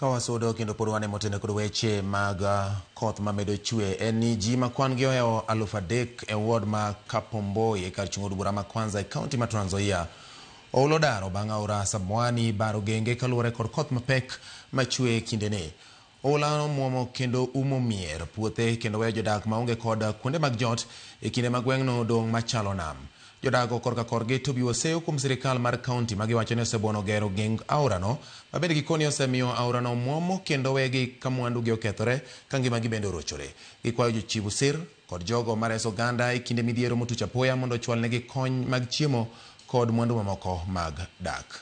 Kawasodo kendo podwane motene kod weche mag koth mamedo chwe en ni ji makwan gi ohewo 3,000 e ward ma Kapomboi e kar chung od bura ma Kwanza e kaunti ma Trans Nzoia oulo daro bang' aora Sabwani baro genge kaluwore kod koth mapek machwe kindene. Oula muomo kendo umo mier puothe kendo weyo jodak maonge kod kuonde mag jot e kinde ma gweng'no dong' machalo nam. Jodago korka korgi to bi oseo kuom sirikal mar kaunti ma giwacho ni osebuono gero geng aorano ma bende gikoni osemiyo aorano muomo kendo wegi ka mwandugi okethore ka ngimagi bende orochore. Gikwayo jochiw sir kod jogo mareso oganda e kinde midhiero motuch apoya mondo ochwalnegi kony mag chiemo kod mwandu mamoko mag dak.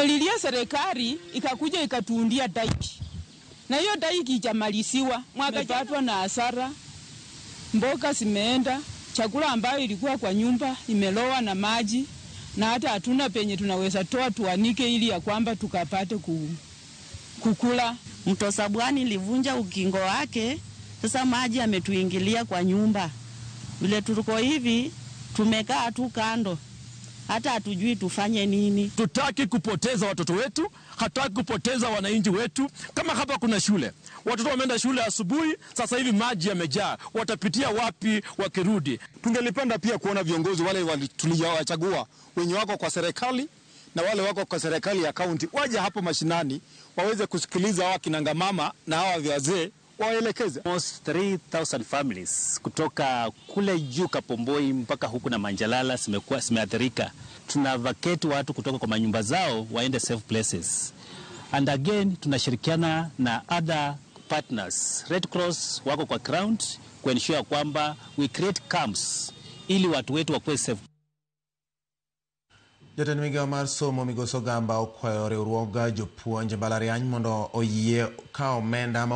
Lilia serikali ikakuja ikatundia daiki na hiyo daiki ijamalisiwa mwakapatwa na hasara. Mboga zimeenda, chakula ambayo ilikuwa kwa nyumba imelowa na maji, na hata hatuna penye tunaweza toa tuanike ili ya kwamba tukapate kukula. Mto Sabwani livunja ukingo wake, sasa maji yametuingilia kwa nyumba. Vile tuko hivi tumekaa tu kando, hata hatujui tufanye nini. Tutaki kupoteza watoto wetu, hataki kupoteza wananchi wetu. Kama hapa kuna shule, watoto wameenda shule asubuhi, sasa hivi maji yamejaa, watapitia wapi wakirudi? Tungelipenda pia kuona viongozi wale tuliowachagua wenye wako kwa serikali na wale wako kwa serikali ya kaunti waje hapo mashinani waweze kusikiliza hawa kinanga mama na hawa wazee waelekeze. Almost 3,000 families kutoka kule juu Kapomboi mpaka huku na Manjalala zimeathirika. Tuna vacate watu kutoka kwa manyumba zao waende safe places. And again tunashirikiana na other partners. Red Cross wako kwa ground kuensure kwamba we create camps ili watu wetu wakuwe safe. Jatend migawo mar somo Migosi Ogamba okwayo riwruog jopuonj mbalariany mondo oyie kawo omenda